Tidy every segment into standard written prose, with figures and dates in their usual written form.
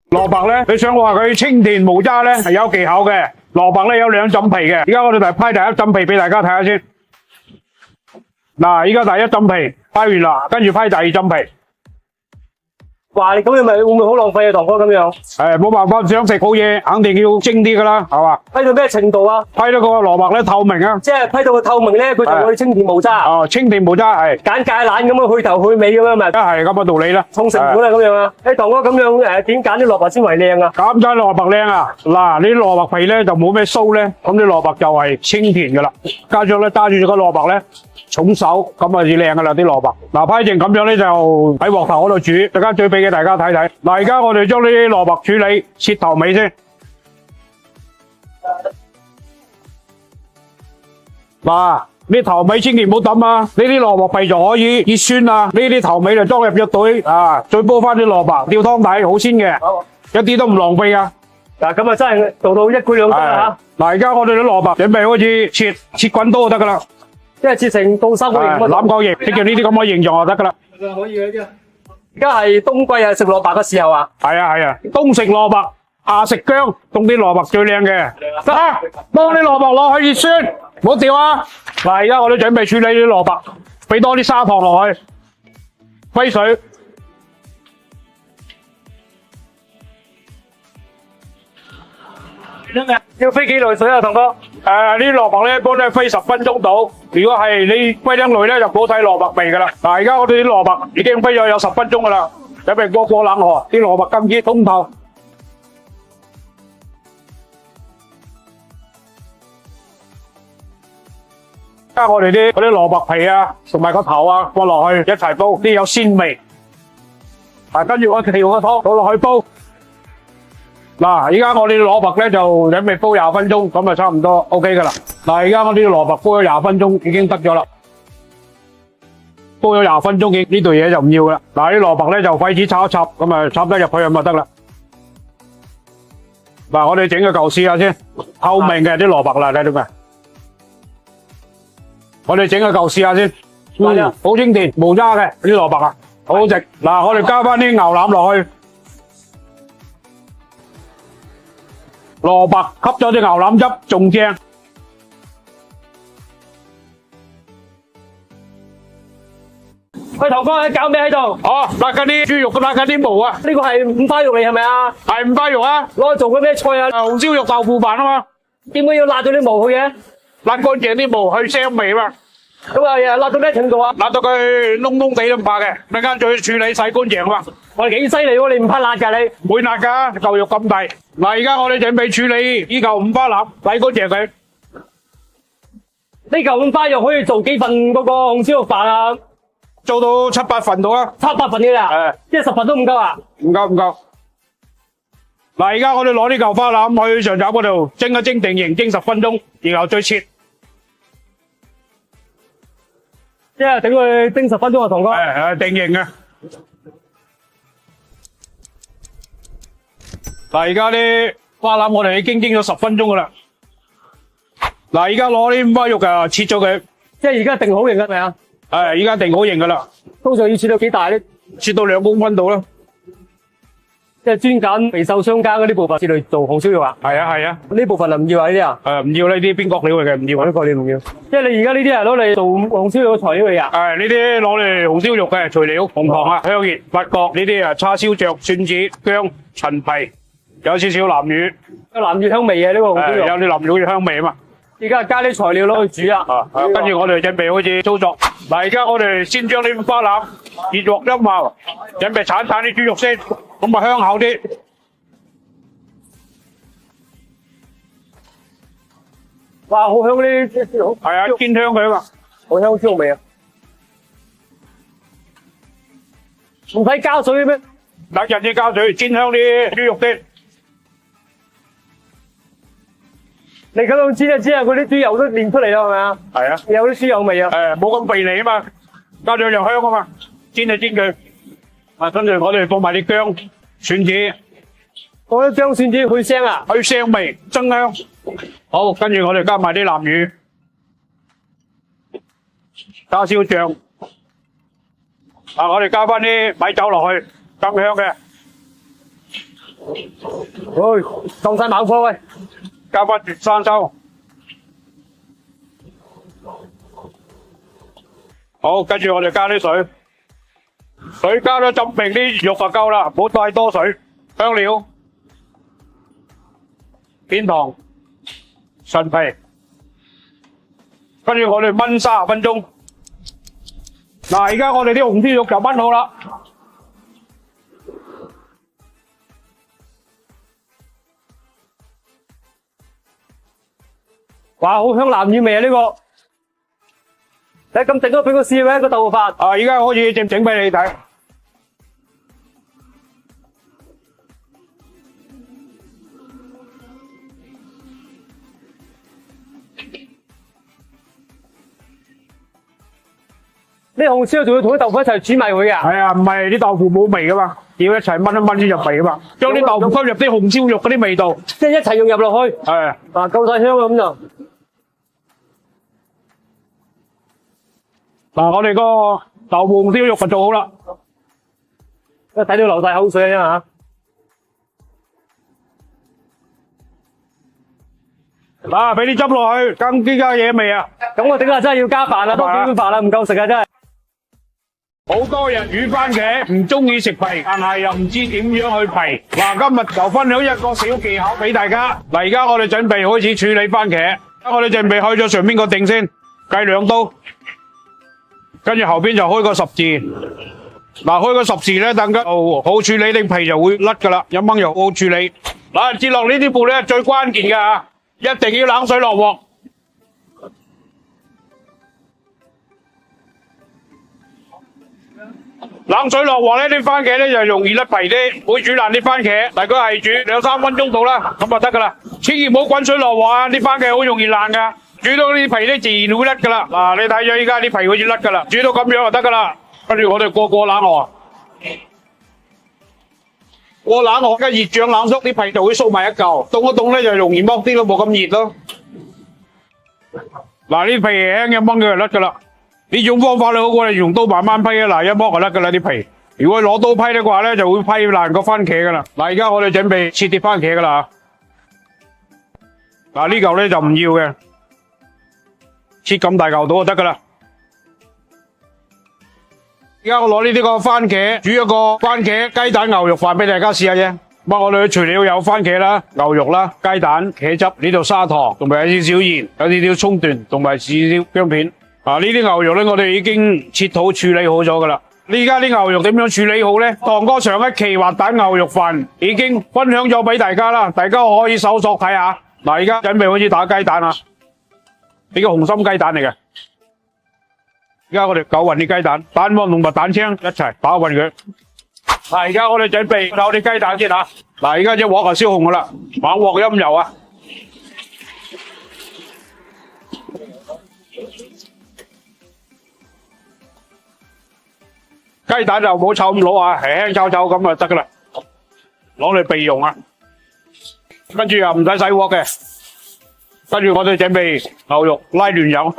蘿蔔咧，你想話佢清甜無渣咧，係有技巧嘅。蘿蔔咧有兩浸皮嘅，而家我哋批第一浸皮俾大家睇下先。嗱，依家第一浸皮批完啦，跟住批第二浸皮。哇！你咁樣咪會唔會好浪費啊，堂哥咁樣？冇辦法，想食好嘢，肯定要精啲噶啦，係嘛？批到咩程度啊？批到個蘿蔔咧透明啊！即係批到個透明咧，佢就會清甜無渣。哦，清甜無渣係。揀芥蘭咁樣去頭去尾咁樣咪？係咁嘅道理啦。重成本係咁樣啊？堂哥咁樣點揀啲蘿蔔先為靚啊？咁解蘿蔔靚啊！嗱，呢啲蘿蔔皮咧就冇咩鬚咧，咁啲蘿蔔就係清甜噶啦。加上咧揸住個蘿蔔咧，重手咁啊至靚噶啦啲蘿蔔。嗱，批成咁樣咧就喺鑊頭嗰度煮，陣間最俾嘅大家睇睇。嗱，而家我哋將呢啲蘿蔔處理切頭尾先。嗱，呢頭尾千祈唔好抌啊！呢啲蘿蔔皮就可以熱酸啊，呢啲頭尾就裝入藥袋啊，再煲翻啲蘿蔔吊湯底，好鮮嘅，一啲都唔浪費啊！嗱，咁啊真係做到一舉兩得啦嚇！嗱，而家我哋啲蘿蔔準備開始切滾刀就得噶啦，即係切成刀收嘅欖角形，即係呢啲咁嘅形狀就得噶啦。可以嘅啫。而家係冬季啊，食蘿蔔嘅時候啊。係啊，冬食蘿蔔，夏食薑，冬啲蘿蔔最靚嘅。得，幫啲蘿蔔落去熱酸，唔好掉啊！嗱，而家我哋準備處理啲蘿蔔，俾多啲砂糖落去，揮水。要飛幾耐水啊，堂哥？呢啲蘿蔔咧，幫你揮10分鐘到。如果係你揮得耐咧，就冇睇蘿蔔味噶啦。嗱，而家我哋啲蘿蔔已經揮咗有10分鐘噶啦，準備過冷河，啲蘿蔔咁熱通透。加我哋啲嗰啲蘿蔔皮啊，同埋個頭啊，放落去一齊煲，啲有鮮味。跟住我調個湯倒落去煲。嗱，而家我哋蘿蔔咧就準備煲20分鐘，咁就差唔多 OK 噶啦。嗱，而家我啲蘿蔔煲咗20分鐘已經得咗啦，煲咗20分鐘呢對嘢就唔要啦。嗱，啲蘿蔔咧就廢紙插一插，咁啊插得入去咁就得啦。嗱，我哋整個嚿試下先，透明嘅啲蘿蔔啦，睇到未？我哋整個嚿試下先，好清甜無渣嘅啲蘿蔔啊，好好食。嗱，我哋加翻啲牛腩落去。蘿蔔吸咗啲牛腩汁，仲正。喂，堂哥，你搞咩喺度？哦，辣緊啲豬肉，辣緊啲毛啊！呢個係五花肉嚟係咪啊？係五花肉啊！攞嚟做嘅咩菜啊？紅燒肉豆腐飯啊嘛。點解要辣咗啲毛去嘅？辣乾淨啲毛去腥味嘛。咁啊，辣到咩程度啊？辣到佢燶燶地都唔怕嘅，陣間再處理洗乾淨嘛。我哋幾犀利喎！你唔怕辣㗎你？唔會辣㗎，嚿肉咁大。嗱，而家我哋準備處理呢嚿五花腩，洗乾淨佢。呢嚿五花肉可以做幾份嗰個紅燒肉飯啊？做到7、8份到啊？7、8份嘅啦，即係10份都唔夠啊？唔夠。嗱，而家我哋攞呢嚿花腩去上閘嗰度蒸一蒸定型，蒸10分鐘，然後再切。即係等佢蒸10分鐘啊，堂哥。定型啊！嗱，而家啲花腩我哋已經蒸咗10分鐘噶啦。嗱，而家攞啲五花肉啊，切咗佢。即係而家定好型係咪啊？而家定好型噶啦。通常要切到幾大咧？切到2公分度啦。即係專揀肥瘦相間嗰啲部分，切嚟做紅燒肉啊？係啊。呢部分就唔要啊？呢啲啊？唔要呢啲邊角料嚟嘅，唔要。呢個你唔要。即係你而家呢啲係攞嚟做紅燒肉嘅材料嚟啊？呢啲攞嚟紅燒肉嘅材料，紅糖啊、香葉、八角呢啲啊，叉燒醬、蒜子、薑、陳皮，有少少南乳。有南乳香味嘅呢個紅燒肉。有啲南乳嘅香味啊嘛。而家加啲材料攞去煮啊。跟住我哋準備開始操作。嗱，而家我哋先將啲花腩熱鑊一冒，準備鏟啲豬肉先，咁啊香口啲。哇，好香呢啲豬肉。係啊，煎香佢啊嘛。好香豬肉味啊！唔使加水咩？等陣先加水，煎香啲豬肉先。你咁樣煎一煎啊，嗰啲豬油都練出嚟啦，係咪啊？係啊。有啲豬油味啊。冇咁肥膩啊嘛，加上又香啊嘛，煎就煎佢。跟住我哋放埋啲薑、蒜子。放啲薑蒜子去腥啊？去腥味，增香。好，跟住我哋加埋啲南乳、叉燒醬。我哋加翻啲米酒落去，增香嘅。喂，降晒猛火喂！加翻粵生抽。好，跟住我哋加啲水，水加咗浸平啲肉就夠啦，唔好太多水。香料、片糖、陳皮，跟住我哋燜30分鐘。嗱，而家我哋啲紅燒肉就燜好啦。哇，好香南乳味啊！呢個，你咁整咗俾我試咩？個豆腐飯。而家可以整俾你睇。呢紅燒仲要同啲豆腐一齊煮埋佢嘅。係啊，唔係啲豆腐冇味噶嘛，要一齊燜一燜先入味噶嘛，將啲豆腐吸入啲紅燒肉嗰啲味道。即係一齊用入落去。係啊，嗱，夠晒香啊咁就。嗱，我哋個豆腐紅燒肉就做好啦。睇到流晒口水啊嚇！嗱，俾啲汁落去，更加嘢味啊！咁我頂下真係要加飯啦，多幾碗飯啦，唔夠食啊真係。好多人煮番茄唔中意食皮，但係又唔知點樣去皮。嗱，今日就分享一個小技巧俾大家。嗱，而家我哋準備開始處理番茄，我哋準備開咗上邊個頂先，計2刀，跟住後邊就開個十字。嗱，開個十字咧，等間好處理啲皮就會甩噶啦，一掹又好處理。嗱，接落呢啲步咧最關鍵嘅吓，一定要冷水落鑊。冷水落鑊咧，啲番茄咧就容易甩皮啲，會煮爛啲番茄。大概係煮2、3分鐘到啦，咁就得噶啦。千祈唔好滾水落鑊啊，啲番茄好容易爛噶。煮到啲皮咧自然會甩噶啦。嗱，你睇咗依家啲皮好似甩噶啦，煮到咁樣就得噶啦。跟住我哋過冷河，過冷河嘅熱脹冷縮，啲皮就會縮埋一嚿。凍一凍咧就容易剝啲咯，冇咁熱咯。嗱，呢皮輕一掹佢就甩噶啦。呢種方法咧好過你用刀慢慢批啊！嗱，一剝就甩噶啦啲皮。如果攞刀批嘅話咧，就會批爛個番茄噶啦。嗱，而家我哋準備切啲番茄噶啦。嗱，呢嚿咧就唔要嘅，切咁大嚿到就得噶啦。而家我攞呢啲個番茄煮一個番茄雞蛋牛肉飯俾大家試下啫。咁我哋嘅材料有番茄啦、牛肉啦、雞蛋、茄汁，呢度砂糖，同埋有少少鹽，有啲葱段，同埋少少薑片。呢啲牛肉咧，我哋已經切好處理好咗噶啦。呢家啲牛肉點樣處理好咧？堂哥上一期滑蛋牛肉飯已經分享咗俾大家啦，大家可以搜索睇下。嗱，而家準備開始打雞蛋啦，呢個紅心雞蛋嚟嘅。而家我哋攪勻啲雞蛋，蛋黃同埋蛋清一齊打勻佢。嗱，而家我哋準備攪啲雞蛋先吓。嗱，而家隻鑊就燒紅噶啦，猛鑊陰油啊！雞蛋就唔好炒咁老啊，輕輕炒炒咁就得噶啦，攞嚟備用啊。跟住又唔使洗鑊嘅，跟住我哋準備牛肉拉嫩油，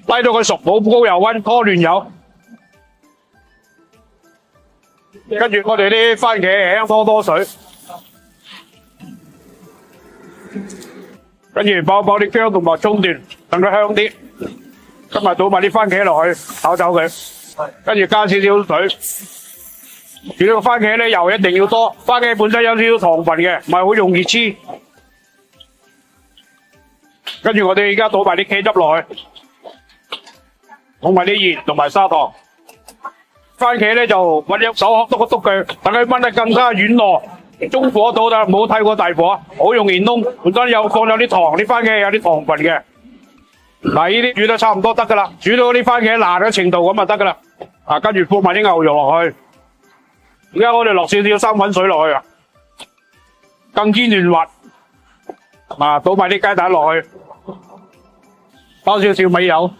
拉到佢熟，好高油溫拖嫩油。跟住我哋啲番茄輕多水，跟住爆啲薑同埋葱段。等佢香啲，今日倒埋啲番茄落去炒炒佢，跟住加少少水。煮呢個番茄咧油一定要多，番茄本身有少少糖分嘅，唔係好容易黐。跟住我哋而家倒埋啲茄汁落去，倒埋啲鹽同埋砂糖。番茄咧就揾隻手篤一篤佢，等佢燜得更加軟糯。中火倒啦，唔好太過大火，好容易燶。本身有放咗啲糖，啲番茄有啲糖分嘅。嗱，呢啲煮得差唔多得噶啦，煮到啲番茄爛嘅程度咁就得噶啦。跟住放埋啲牛肉落去，而家我哋落少少生粉水落去啊，更煎嫩滑。倒埋啲雞蛋落去，包少少米油。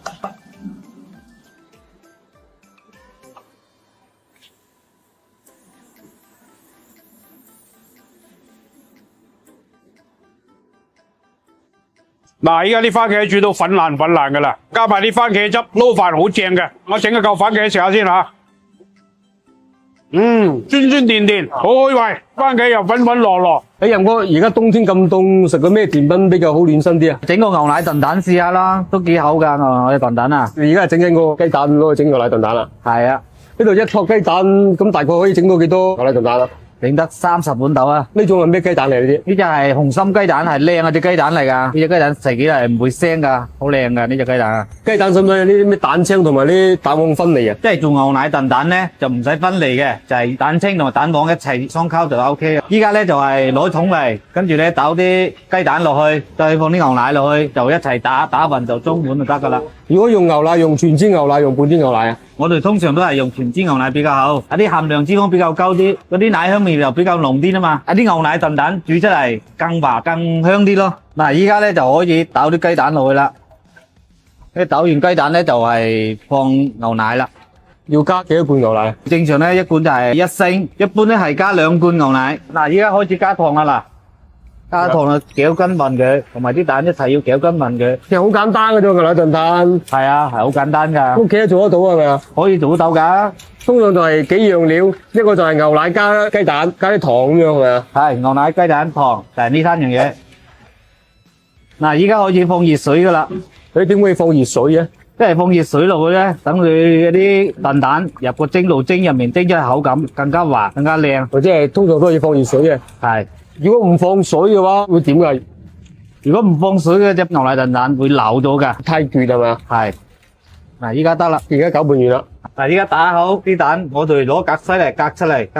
嗱，依家啲番茄煮到粉爛噶啦，加埋啲番茄汁撈飯好正嘅。我整一嚿番茄食下先吓。酸酸甜甜，好開胃，番茄又粉粉落落。任哥，而家冬天咁凍，食個咩甜品比較好暖身啲啊？整個牛奶燉蛋試下啦，都幾好㗎牛奶燉蛋啊！而家係整緊個雞蛋攞去整牛奶燉蛋啦。係啊，呢度一托雞蛋，咁大概可以整到幾多牛奶燉蛋啊？整得30碗豆啊！呢種係咩雞蛋嚟呢啲？呢隻係紅心雞蛋，係靚啊隻雞蛋嚟㗎。呢隻雞蛋食起嚟唔會腥㗎，好靚㗎呢隻雞蛋啊！雞蛋使唔使有啲咩蛋清同埋啲蛋黃分離啊？即係做牛奶燉蛋咧，就唔使分離嘅，就係蛋清同埋蛋黃一齊雙溝就 OK 嘅。依家咧就係攞桶嚟，跟住咧倒啲雞蛋落去，再放啲牛奶落去，就一齊打勻就裝碗就得㗎啦。如果用牛奶，用全脂牛奶，用半脂牛奶啊？我哋通常都係用全脂牛奶比較好，啲含量脂肪比較高啲，嗰啲奶香味又比較濃啲啊嘛。啲牛奶燉蛋煮出嚟更滑更香啲咯。嗱，依家咧就可以倒啲雞蛋落去啦。倒完雞蛋咧就係放牛奶啦。要加幾多罐牛奶？正常咧一罐就係1升，一般咧係加2罐牛奶。嗱，依家開始加糖啦嗱。加糖啊，攪均勻佢，同埋啲蛋一齊要攪均勻佢。其實好簡單嘅啫，牛奶燉蛋。係啊，係好簡單㗎。屋企都做得到係咪啊？可以做到㗎。通常就係幾樣料，一個就係牛奶加雞蛋，加啲糖咁樣係咪啊？係牛奶、雞蛋、糖，就係呢3樣嘢。嗱，依家開始放熱水㗎啦。你點會放熱水嘅？即係放熱水落去咧，等佢嗰啲燉蛋入個蒸爐蒸入面，蒸出嚟口感更加滑、更加靚。或者係通常都係要放熱水嘅。係。如果唔放水嘅話，會點㗎？如果唔放水嘅隻牛奶燉蛋會流咗㗎。太攰係咪啊？係。嗱，依家得啦，而家攪拌完啦。嗱，依家打好啲蛋，我哋攞格篩嚟隔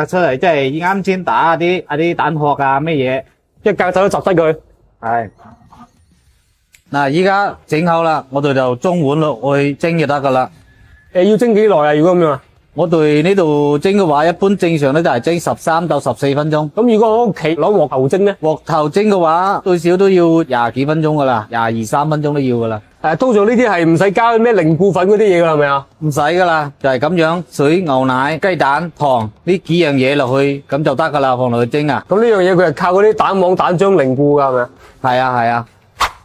出嚟，即係啱先打啲蛋殼啊咩嘢，一隔走都摘低佢。係。嗱，依家整好啦，我哋就裝碗落去蒸就得㗎啦。要蒸幾耐啊？如果咁樣啊？我哋呢度蒸嘅話，一般正常咧就係蒸13到14分鐘。咁如果我屋企攞鑊頭蒸咧？鑊頭蒸嘅話，最少都要20幾分鐘㗎啦，22、3分鐘都要㗎啦。通常呢啲係唔使加咩凝固粉嗰啲嘢㗎係咪啊？唔使㗎啦，就係咁樣，水、牛奶、雞蛋、糖呢幾樣嘢落去，咁就得㗎啦，放落去蒸啊。咁呢樣嘢佢係靠嗰啲蛋黃、蛋漿凝固㗎係咪啊？係啊係啊。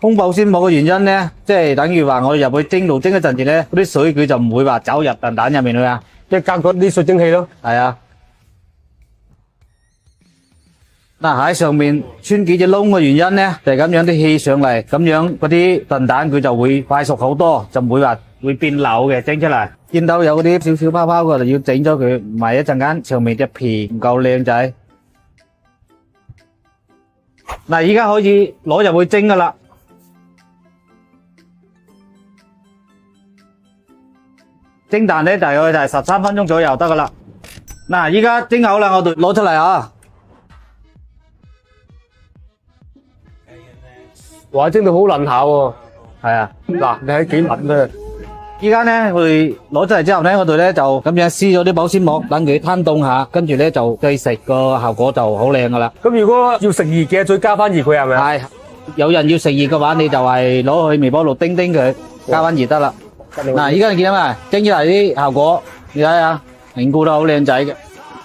封保鮮膜嘅原因咧，即係等於話我入去蒸爐蒸一陣時咧，嗰啲水佢就唔會話走入燉蛋入面去啊。即係隔嗰啲水蒸氣咯。係啊。嗱，喺上面穿幾隻窿嘅原因咧，就係咁樣啲氣上嚟，咁樣嗰啲燉蛋佢就會快熟好多，就唔會話會變流嘅蒸出嚟。見到有嗰啲少少泡泡嘅就要整咗佢，唔係一陣間上面隻皮唔夠靚仔。嗱，依家可以攞入去蒸噶啦。蒸蛋咧大概就係13分鐘左右得噶啦。嗱，依家蒸好啦，我哋攞出嚟啊！哇，蒸到好腍下喎。係啊，嗱，你睇幾腍啊！依家咧我哋攞出嚟之後咧，我哋咧就咁樣撕咗啲保鮮膜，等佢攤凍下，跟住咧就計食個效果就好靚噶啦。咁如果要食熱嘅，再加翻熱佢係咪啊？係，有人要食熱嘅話，你就係攞去微波爐叮叮佢，加翻熱得啦。嗱，依家你見到嘛？蒸出嚟啲效果，你睇下，凝固得好靚仔嘅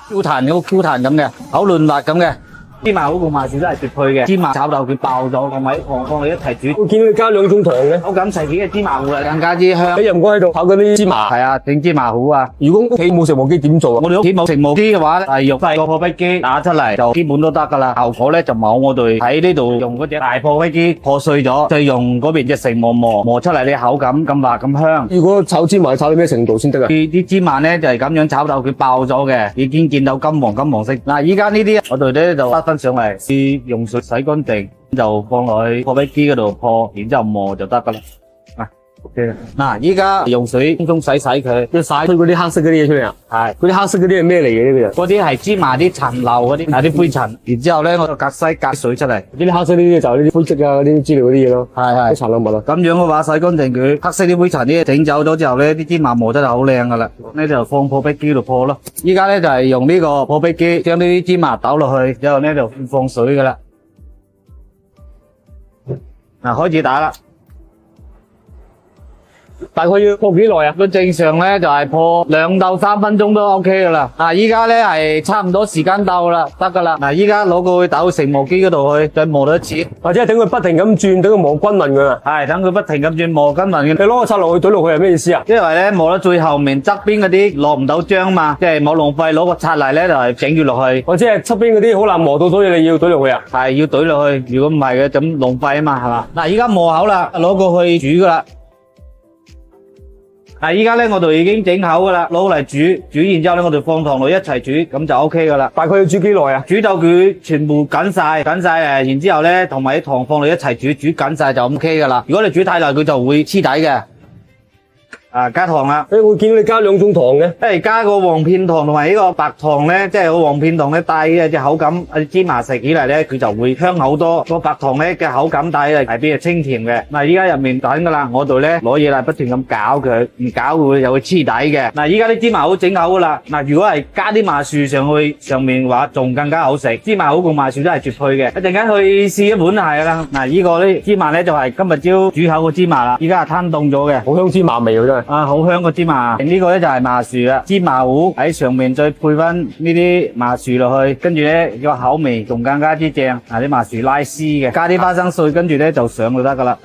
，Q 彈好 Q 彈咁嘅，好嫩滑咁嘅。芝麻好同麻薯都係絕配嘅，芝麻炒到佢爆咗，個米放佢一齊煮。我見到你加2種糖嘅，口感齊啲嘅芝麻糊啊，更加之香。喺任哥喺度炒嗰啲芝麻。係啊，整芝麻糊啊。如果屋企冇食磨機點做啊？我哋屋企冇食磨機嘅話，係用細個破壁機打出嚟就基本都得噶啦。效果咧就冇我哋喺呢度用嗰隻大破壁機破碎咗，再用嗰邊隻成磨出嚟啲口感咁滑咁香。如果炒芝麻炒到咩程度先得啊？啲芝麻咧就係咁樣炒到佢爆咗嘅，已經見到金黃色。嗱，依家呢啲我哋咧就得翻上嚟。用水洗乾淨，就放落去破壁機嗰度破，然之後磨就得噶啦。OK 嗱，依家用水輕鬆洗佢，要洗出嗰啲黑色嗰啲嘢出嚟啊？係，嗰啲黑色嗰啲係咩嚟嘅呢？嗰啲係芝麻啲殘留嗰啲，啲灰塵。然之後咧，我就隔篩隔水出嚟。呢啲黑色呢啲就係呢啲灰漬啊，嗰啲資料嗰啲嘢咯。係啲殘留物啊。咁樣嘅話，洗乾淨佢，黑色啲灰塵啲整走咗之後咧，啲芝麻磨得就好靚噶啦。呢就放破壁機度破咯。依家咧就係用呢個破壁機將呢啲芝麻倒落去，之後咧就放水噶啦。嗱，開始打啦。大概要破幾耐啊？咁正常咧就係破2到3分鐘都 OK 噶啦。嗱，依家咧係差唔多時間到啦，得噶啦。嗱，依家攞佢去打到成磨機嗰度去，再磨多一次。或者係等佢不停咁轉，等佢磨均勻佢啊。係，等佢不停咁轉磨均勻嘅。你攞個刷落去懟落去係咩意思啊？因為咧磨到最後面側邊嗰啲落唔到漿嘛，即係冇浪費，攞個刷嚟咧就係整住落去。或者係側邊嗰啲好難磨到，所以你要懟落去啊？係要懟落去，如果唔係嘅咁浪費啊嘛，係嘛？嗱，依家磨好啦，攞過去煮噶啦。嗱，依家咧我哋已經整好噶啦，攞嚟煮，煮完之後咧我哋放糖落一齊煮，咁就 OK 噶啦。大概要煮幾耐啊？煮到佢全部緊晒然之後咧同埋啲糖放落一齊煮，煮緊晒就 OK 噶啦。如果你煮太耐，佢就會黐底嘅。加糖啦。我見到你加2種糖嘅。即係加個黃片糖同埋呢個白糖咧，即係個黃片糖咧帶嘅隻口感，芝麻食起嚟咧佢就會香好多。個白糖咧嘅口感帶嚟係比較清甜嘅。嗱，依家入面等噶啦，我度咧攞嘢嚟不斷咁攪佢，唔攪會又會黐底嘅。嗱，依家啲芝麻好整好噶啦。嗱，如果係加啲麻薯上去上面嘅話，仲更加好食。芝麻好同麻薯都係絕配嘅。一陣間去試一碗係啦。嗱，呢個咧芝麻咧就係今日朝煮好個芝麻啦，依家係攤凍咗嘅，好香芝麻味喎真係。好香個芝麻。呢個咧就係麻薯啦，芝麻糊喺上面再配翻呢啲麻薯落去，跟住咧個口味仲更加之正。啲麻薯拉絲嘅，加啲花生碎，跟住咧就上就得噶啦。